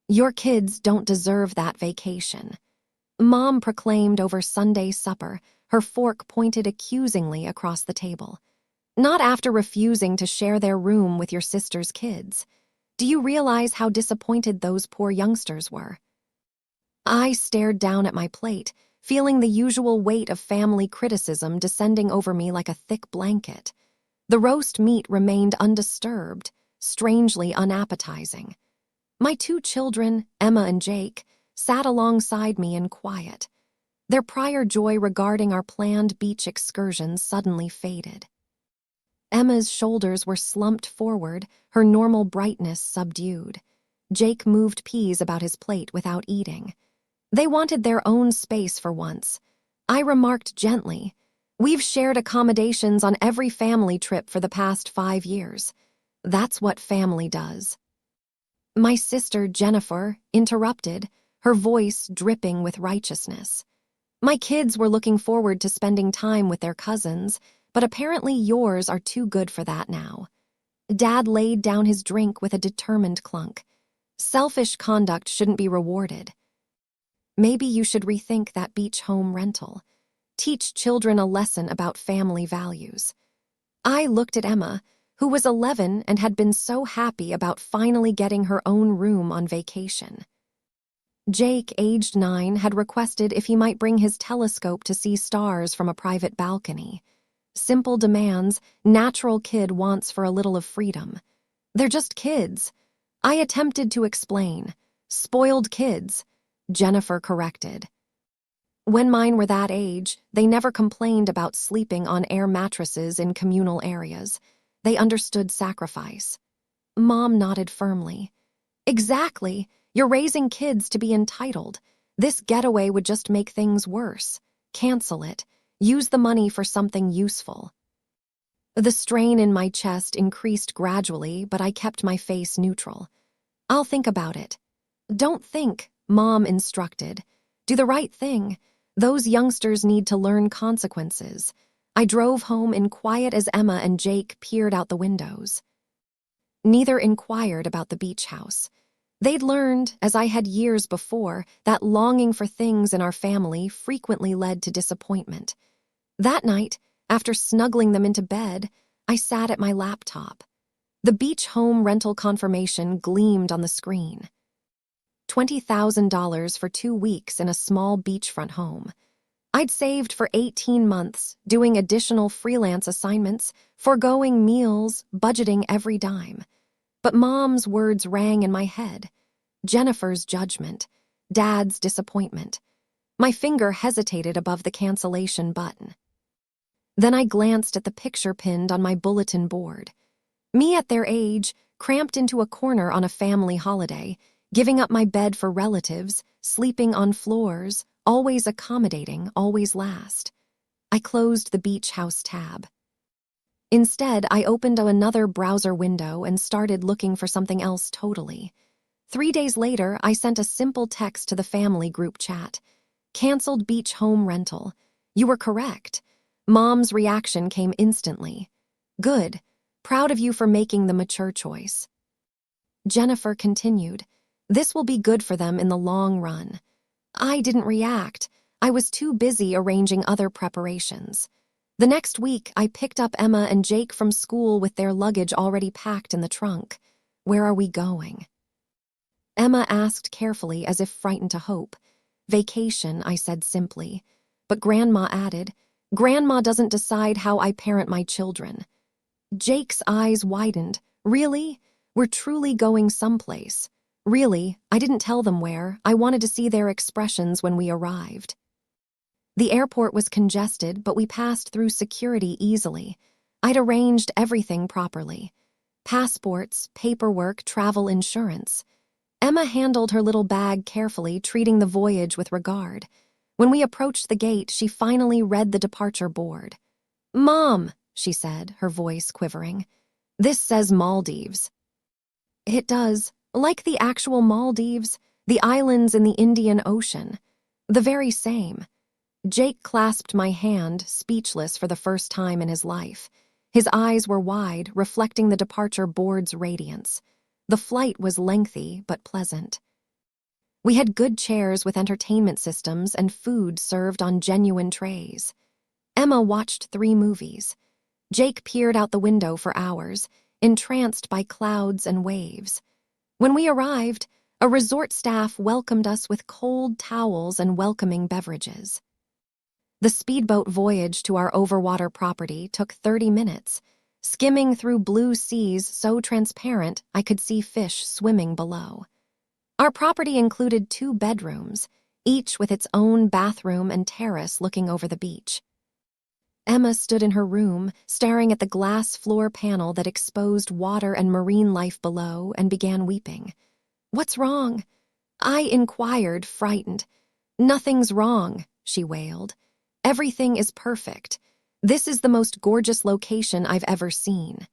Your kids don't deserve that vacation. Mom proclaimed over Sunday supper, her fork pointed accusingly across the table. Not after refusing to share their room with your sister's kids. Do you realize how disappointed those poor youngsters were? I stared down at my plate, feeling the usual weight of family criticism descending over me like a thick blanket. The roast meat remained undisturbed, strangely unappetizing. My two children, Emma and Jake, sat alongside me in quiet. Their prior joy regarding our planned beach excursions suddenly faded. Emma's shoulders were slumped forward, her normal brightness subdued. Jake moved peas about his plate without eating. They wanted their own space for once. I remarked gently, "We've shared accommodations on every family trip for the past 5 years. That's what family does." My sister, Jennifer, interrupted, her voice dripping with righteousness. "My kids were looking forward to spending time with their cousins, but apparently yours are too good for that now." Dad laid down his drink with a determined clunk. "Selfish conduct shouldn't be rewarded. Maybe you should rethink that beach home rental. Teach children a lesson about family values." I looked at Emma, who was 11 and had been so happy about finally getting her own room on vacation. Jake, aged 9, had requested if he might bring his telescope to see stars from a private balcony. Simple demands, natural kid wants for a little of freedom. They're just kids. I attempted to explain. Spoiled kids, Jennifer corrected. When mine were that age, they never complained about sleeping on air mattresses in communal areas. They understood sacrifice. Mom nodded firmly. "Exactly. You're raising kids to be entitled. This getaway would just make things worse. Cancel it. Use the money for something useful." The strain in my chest increased gradually, but I kept my face neutral. "I'll think about it." "Don't think," Mom instructed. "Do the right thing. Those youngsters need to learn consequences." I drove home in quiet as Emma and Jake peered out the windows. Neither inquired about the beach house. They'd learned, as I had years before, that longing for things in our family frequently led to disappointment. That night, after snuggling them into bed, I sat at my laptop. The beach home rental confirmation gleamed on the screen. $20,000 for 2 weeks in a small beachfront home. I'd saved for 18 months, doing additional freelance assignments, foregoing meals, budgeting every dime. But Mom's words rang in my head. Jennifer's judgment, Dad's disappointment. My finger hesitated above the cancellation button. Then I glanced at the picture pinned on my bulletin board. Me at their age, cramped into a corner on a family holiday, giving up my bed for relatives, sleeping on floors, always accommodating, always last. I closed the beach house tab. Instead, I opened another browser window and started looking for something else totally. 3 days later, I sent a simple text to the family group chat. "Canceled beach home rental. You were correct." Mom's reaction came instantly. "Good. Proud of you for making the mature choice." Jennifer continued. "This will be good for them in the long run." I didn't react. I was too busy arranging other preparations. The next week, I picked up Emma and Jake from school with their luggage already packed in the trunk. "Where are we going?" Emma asked carefully, as if frightened to hope. "Vacation," I said simply. But Grandma added, "Grandma doesn't decide how I parent my children." Jake's eyes widened. "Really? We're truly going someplace." "Really, I didn't tell them where. I wanted to see their expressions when we arrived." The airport was congested, but we passed through security easily. I'd arranged everything properly. Passports, paperwork, travel insurance. Emma handled her little bag carefully, treating the voyage with regard. When we approached the gate, she finally read the departure board. "Mom," she said, her voice quivering, "this says Maldives." "It does. Like the actual Maldives, the islands in the Indian Ocean. The very same." Jake clasped my hand, speechless for the first time in his life. His eyes were wide, reflecting the departure board's radiance. The flight was lengthy but pleasant. We had good chairs with entertainment systems and food served on genuine trays. Emma watched 3 movies. Jake peered out the window for hours, entranced by clouds and waves. When we arrived, a resort staff welcomed us with cold towels and welcoming beverages. The speedboat voyage to our overwater property took 30 minutes, skimming through blue seas so transparent I could see fish swimming below. Our property included 2 bedrooms, each with its own bathroom and terrace looking over the beach. Emma stood in her room, staring at the glass floor panel that exposed water and marine life below, and began weeping. "What's wrong?" I inquired, frightened. "Nothing's wrong," she wailed. "Everything is perfect. This is the most gorgeous location I've ever seen."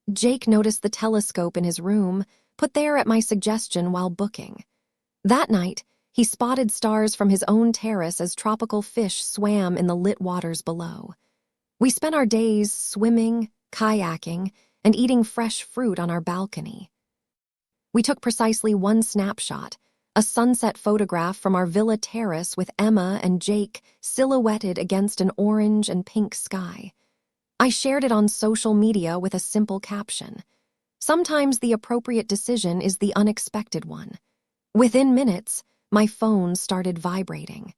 Jake noticed the telescope in his room, put there at my suggestion while booking. That night, he spotted stars from his own terrace as tropical fish swam in the lit waters below. We spent our days swimming, kayaking, and eating fresh fruit on our balcony. We took precisely 1 snapshot, a sunset photograph from our villa terrace with Emma and Jake silhouetted against an orange and pink sky. I shared it on social media with a simple caption. Sometimes the appropriate decision is the unexpected one. Within minutes, my phone started vibrating.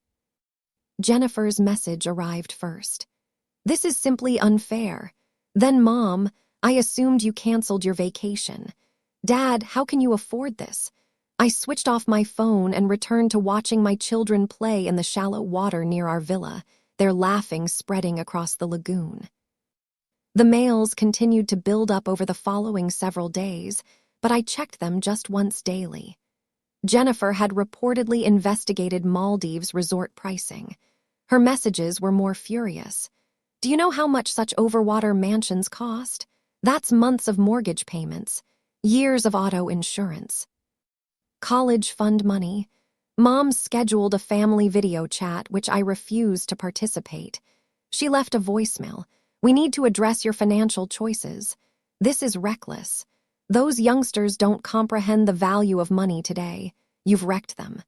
Jennifer's message arrived first. "This is simply unfair. Then, Mom, I assumed you canceled your vacation. Dad, how can you afford this?" I switched off my phone and returned to watching my children play in the shallow water near our villa, their laughing spreading across the lagoon. The mails continued to build up over the following several days, but I checked them just once daily. Jennifer had reportedly investigated Maldives resort pricing. Her messages were more furious. "Do you know how much such overwater mansions cost? That's months of mortgage payments, years of auto insurance. College fund money. Mom scheduled a family video chat, which I refused to participate. She left a voicemail. We need to address your financial choices. This is reckless. Those youngsters don't comprehend the value of money today. You've wrecked them."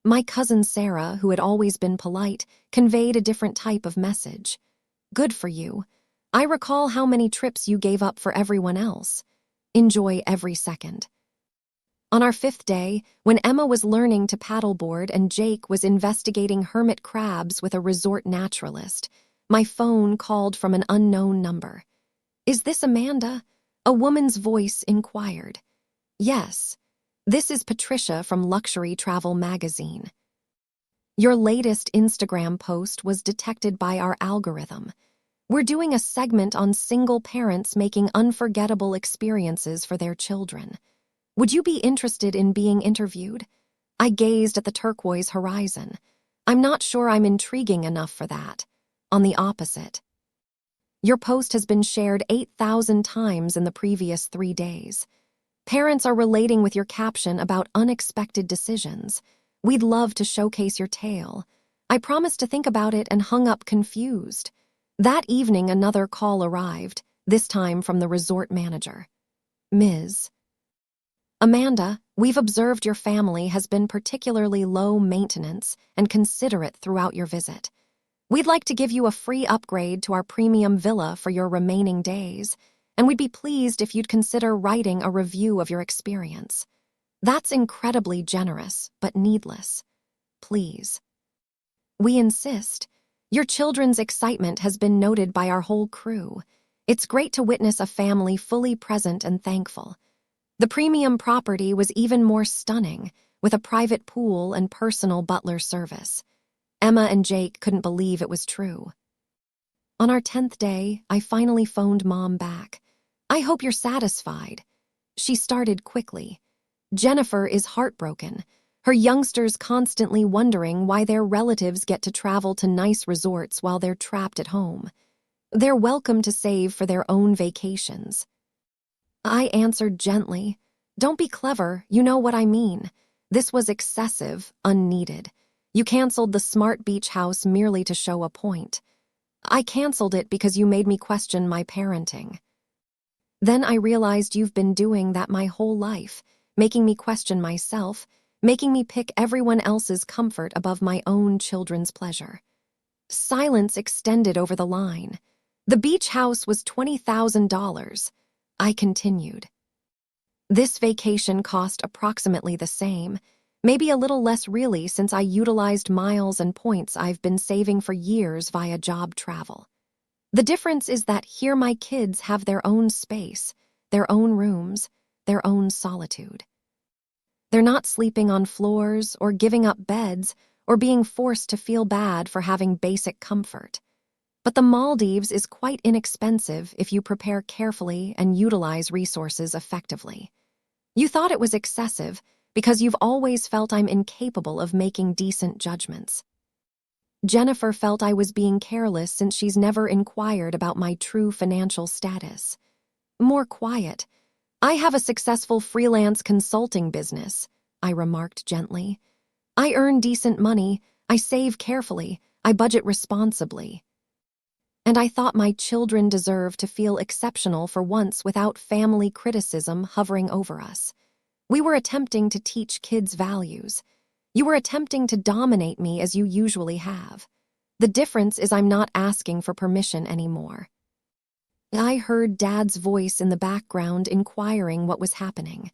My cousin Sarah, who had always been polite, conveyed a different type of message. "Good for you. I recall how many trips you gave up for everyone else. Enjoy every second." On our 5th day, when Emma was learning to paddleboard and Jake was investigating hermit crabs with a resort naturalist, my phone called from an unknown number. "Is this Amanda?" A woman's voice inquired. "Yes. This is Patricia from Luxury Travel Magazine. Your latest Instagram post was detected by our algorithm. We're doing a segment on single parents making unforgettable experiences for their children. Would you be interested in being interviewed?" I gazed at the turquoise horizon. "I'm not sure I'm intriguing enough for that. On the opposite. Your post has been shared 8,000 times in the previous 3 days. Parents are relating with your caption about unexpected decisions. We'd love to showcase your tale. I promised to think about it and hung up confused." That evening, another call arrived, this time from the resort manager. "Ms. Amanda, we've observed your family has been particularly low maintenance and considerate throughout your visit. We'd like to give you a free upgrade to our premium villa for your remaining days, and we'd be pleased if you'd consider writing a review of your experience. That's incredibly generous, but needless. Please. We insist. Your children's excitement has been noted by our whole crew. It's great to witness a family fully present and thankful. The premium property was even more stunning, with a private pool and personal butler service. Emma and Jake couldn't believe it was true. On our 10th day, I finally phoned Mom back. "I hope you're satisfied." She started quickly. "Jennifer is heartbroken. Her youngsters constantly wondering why their relatives get to travel to nice resorts while they're trapped at home. They're welcome to save for their own vacations." I answered gently, "Don't be clever, you know what I mean. This was excessive, unneeded. You canceled the smart beach house merely to show a point. I canceled it because you made me question my parenting. Then I realized you've been doing that my whole life, making me question myself, making me pick everyone else's comfort above my own children's pleasure. Silence extended over the line. The beach house was $20,000. I continued. This vacation cost approximately the same, maybe a little less really since I utilized miles and points I've been saving for years via job travel. The difference is that here my kids have their own space, their own rooms, their own solitude. They're not sleeping on floors or giving up beds or being forced to feel bad for having basic comfort. But the Maldives is quite inexpensive if you prepare carefully and utilize resources effectively. You thought it was excessive because you've always felt I'm incapable of making decent judgments. Jennifer felt I was being careless since she's never inquired about my true financial status. More quiet. I have a successful freelance consulting business, I remarked gently. I earn decent money, I save carefully, I budget responsibly. And I thought my children deserved to feel exceptional for once without family criticism hovering over us. We were attempting to teach kids values. You were attempting to dominate me as you usually have. The difference is I'm not asking for permission anymore. I heard Dad's voice in the background inquiring what was happening.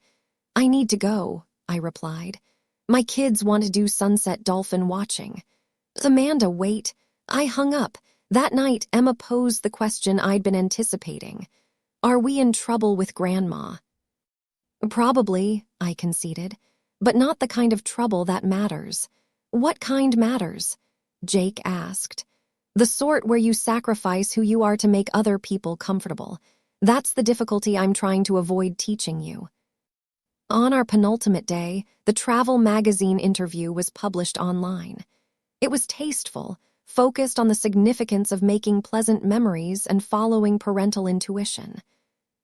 I need to go, I replied. My kids want to do sunset dolphin watching. Amanda, wait. I hung up. That night, Emma posed the question I'd been anticipating. Are we in trouble with Grandma? Probably, I conceded, but not the kind of trouble that matters. What kind matters? Jake asked. The sort where you sacrifice who you are to make other people comfortable. That's the difficulty I'm trying to avoid teaching you. On our penultimate day, the travel magazine interview was published online. It was tasteful, focused on the significance of making pleasant memories and following parental intuition.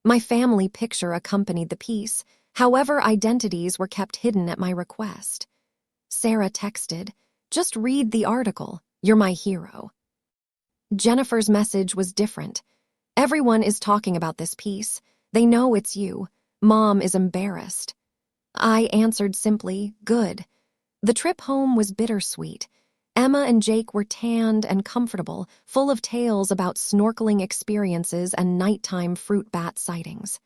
My family picture accompanied the piece, however identities were kept hidden at my request. Sarah texted, "Just read the article, you're my hero." Jennifer's message was different. Everyone is talking about this piece. They know it's you. Mom is embarrassed. I answered simply, good. The trip home was bittersweet. Emma and Jake were tanned and comfortable, full of tales about snorkeling experiences and nighttime fruit bat sightings.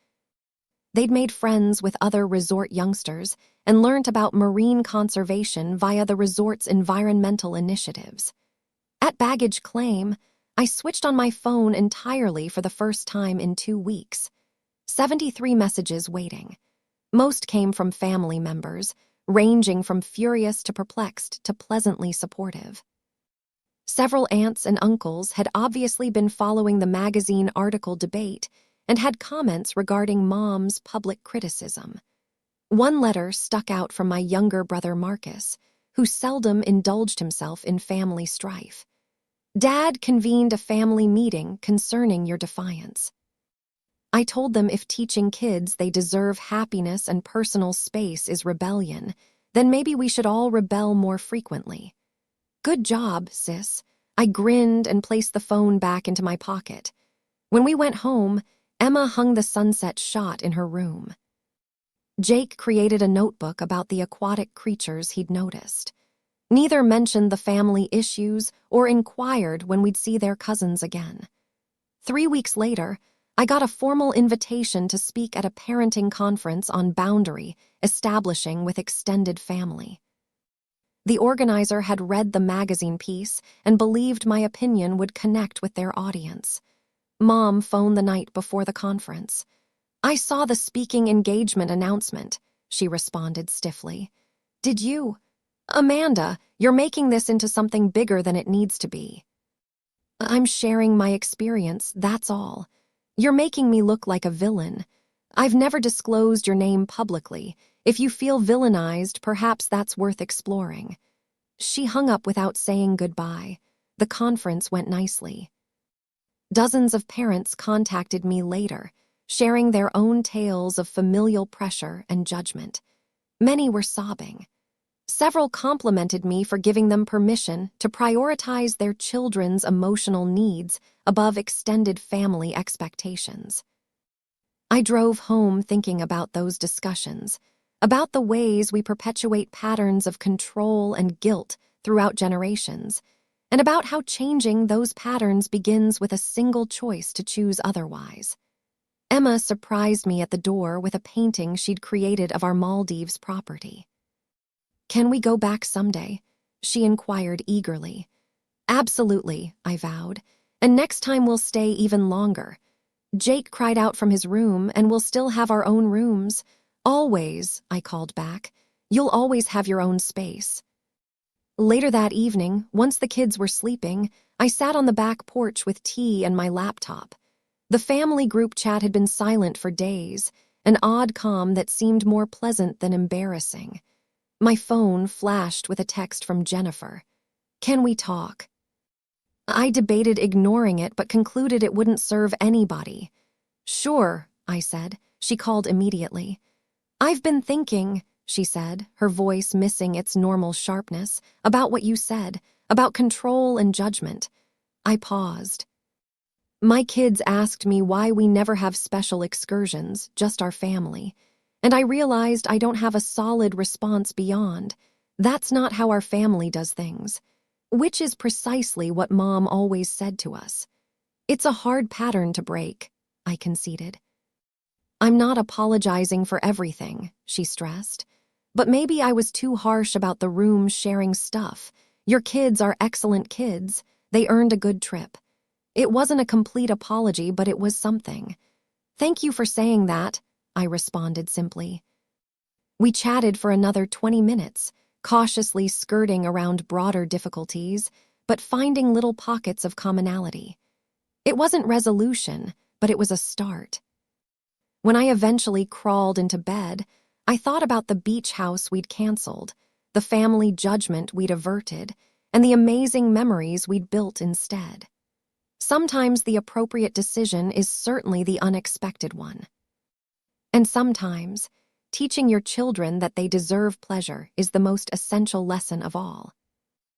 They'd made friends with other resort youngsters and learnt about marine conservation via the resort's environmental initiatives. At baggage claim, I switched on my phone entirely for the first time in 2 weeks. 73 messages waiting. Most came from family members, ranging from furious to perplexed to pleasantly supportive. Several aunts and uncles had obviously been following the magazine article debate and had comments regarding Mom's public criticism. One letter stuck out from my younger brother Marcus, who seldom indulged himself in family strife. Dad convened a family meeting concerning your defiance. I told them if teaching kids they deserve happiness and personal space is rebellion, then maybe we should all rebel more frequently. Good job, sis. I grinned and placed the phone back into my pocket. When we went home, Emma hung the sunset shot in her room. Jake created a notebook about the aquatic creatures he'd noticed. Neither mentioned the family issues or inquired when we'd see their cousins again. 3 weeks later, I got a formal invitation to speak at a parenting conference on boundary establishing with extended family. The organizer had read the magazine piece and believed my opinion would connect with their audience. Mom phoned the night before the conference. I saw the speaking engagement announcement, she responded stiffly. Did you? Amanda, you're making this into something bigger than it needs to be. I'm sharing my experience, that's all. You're making me look like a villain. I've never disclosed your name publicly. If you feel villainized, perhaps that's worth exploring. She hung up without saying goodbye. The conference went nicely. Dozens of parents contacted me later, sharing their own tales of familial pressure and judgment. Many were sobbing. Several complimented me for giving them permission to prioritize their children's emotional needs above extended family expectations. I drove home thinking about those discussions. about the ways we perpetuate patterns of control and guilt throughout generations, and about how changing those patterns begins with a single choice to choose otherwise. Emma surprised me at the door with a painting she'd created of our Maldives property. "Can we go back someday?" she inquired eagerly. "Absolutely," I vowed, "and next time we'll stay even longer." Jake cried out from his room, "And we'll still have our own rooms." "Always," I called back. "You'll always have your own space." Later that evening, once the kids were sleeping, I sat on the back porch with tea and my laptop. The family group chat had been silent for days, an odd calm that seemed more pleasant than embarrassing. My phone flashed with a text from Jennifer. "Can we talk?" I debated ignoring it, but concluded it wouldn't serve anybody. "Sure," I said. She called immediately. "I've been thinking," she said, her voice missing its normal sharpness, "about what you said, about control and judgment." I paused. "My kids asked me why we never have special excursions, just our family. And I realized I don't have a solid response beyond. That's not how our family does things. Which is precisely what Mom always said to us. It's a hard pattern to break," I conceded. "I'm not apologizing for everything," she stressed. "But maybe I was too harsh about the room sharing stuff. Your kids are excellent kids. They earned a good trip." It wasn't a complete apology, but it was something. "Thank you for saying that," I responded simply. We chatted for another 20 minutes, cautiously skirting around broader difficulties, but finding little pockets of commonality. It wasn't resolution, but it was a start. When I eventually crawled into bed, I thought about the beach house we'd canceled, the family judgment we'd averted, and the amazing memories we'd built instead. Sometimes the appropriate decision is certainly the unexpected one. And sometimes, teaching your children that they deserve pleasure is the most essential lesson of all.